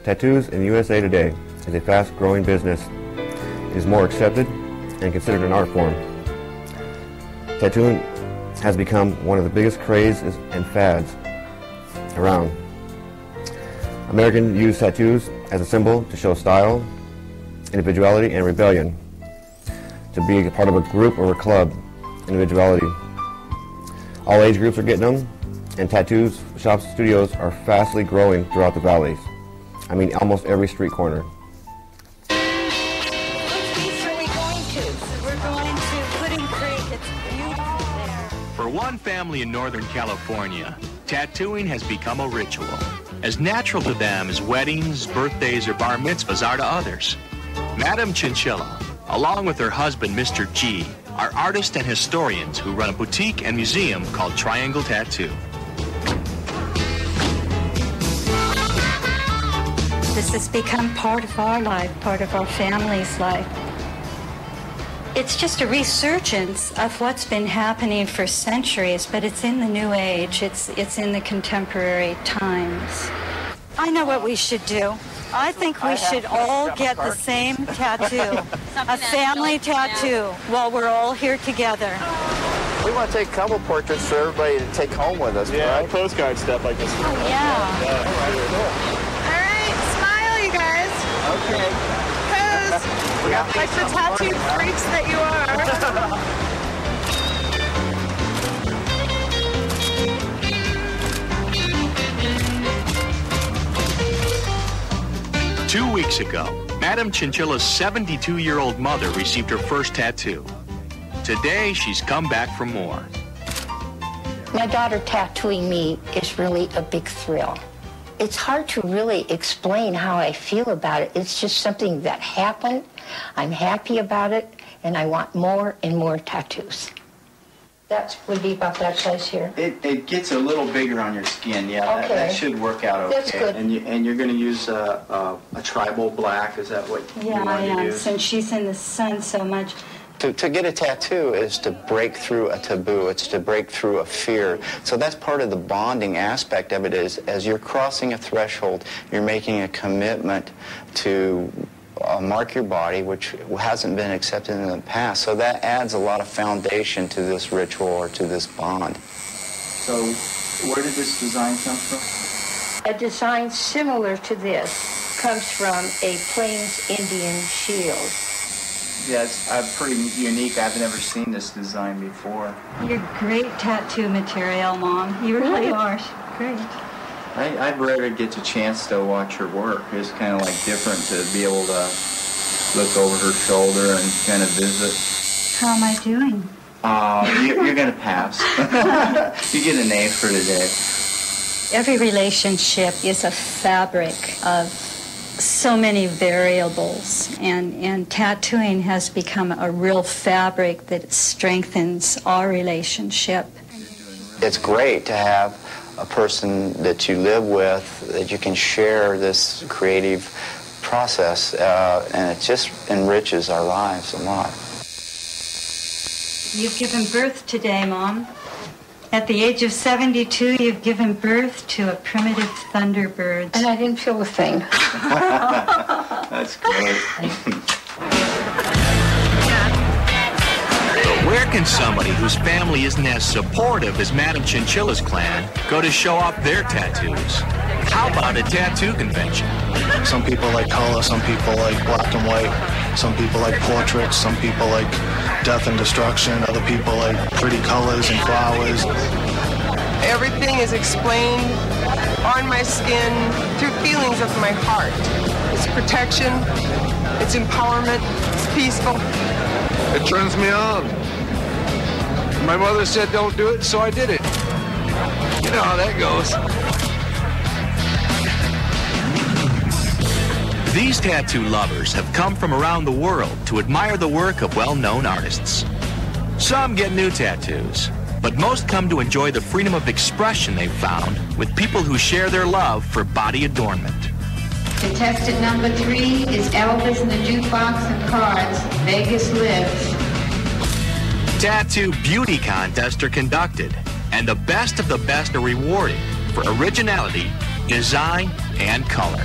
Tattoos in the USA today is a fast-growing business. It is more accepted and considered an art form. Tattooing has become one of the biggest crazes and fads around. Americans use tattoos as a symbol to show style, individuality, and rebellion. To be a part of a group or a club, individuality. All age groups are getting them, and tattoos shops and studios are fastly growing throughout the valleys. I mean, almost every street corner. Which beach are we going to? We're going to Pudding Creek. It's beautiful there. For one family in Northern California, tattooing has become a ritual, as natural to them as weddings, birthdays, or bar mitzvahs are to others. Madam Chinchilla, along with her husband, Mr. G, are artists and historians who run a boutique and museum called Triangle Tattoo. This has become part of our life, part of our family's life. It's just a resurgence of what's been happening for centuries, but it's in the new age. It's in the contemporary times. I know what we should do. I think we should all get the same tattoo, a family tattoo, while we're all here together. We want to take a couple portraits for everybody to take home with us, yeah, right? Postcard stuff like this. Oh, yeah. All right, smile, you guys. Okay. Pose like the tattoo freaks that you are. 2 weeks ago, Madam Chinchilla's 72-year-old mother received her first tattoo. Today, she's come back for more. My daughter tattooing me is really a big thrill. It's hard to really explain how I feel about it. It's just something that happened. I'm happy about it, and I want more and more tattoos. That would be about that size here. It gets a little bigger on your skin, yeah. Okay. That should work out okay. That's good. And you're going to use a tribal black. Is that what you want to use? Yeah, since she's in the sun so much. To get a tattoo is to break through a taboo. It's to break through a fear. So that's part of the bonding aspect of it is as you're crossing a threshold, you're making a commitment to mark your body, which hasn't been accepted in the past. So that adds a lot of foundation to this ritual or to this bond. So where did this design come from? A design similar to this comes from a Plains Indian shield. Yeah, it's pretty unique. I've never seen this design before. You're great tattoo material, Mom. You really are. Great. I rarely get a chance to watch her work. It's kind of like different to be able to look over her shoulder and kind of visit. How am I doing? You're going to pass. You get an A for today. Every relationship is a fabric of so many variables, and tattooing has become a real fabric that strengthens our relationship. It's great to have a person that you live with, that you can share this creative process, and it just enriches our lives a lot. You've given birth today, Mom. At the age of 72, you've given birth to a primitive thunderbird. And I didn't feel a thing. That's great. Where can somebody whose family isn't as supportive as Madam Chinchilla's clan go to show off their tattoos? How about a tattoo convention? Some people like color, some people like black and white, some people like portraits, some people like death and destruction, other people like pretty colors and flowers. Everything is explained on my skin through feelings of my heart. It's protection, it's empowerment, it's peaceful. It turns me on. My mother said don't do it, so I did it. You know how that goes. These tattoo lovers have come from around the world to admire the work of well-known artists. Some get new tattoos, but most come to enjoy the freedom of expression they've found with people who share their love for body adornment. Contestant number 3 is Elvis in the Jukebox and Cards, Vegas Lives. Tattoo beauty contests are conducted, and the best of the best are rewarded for originality, design, and color.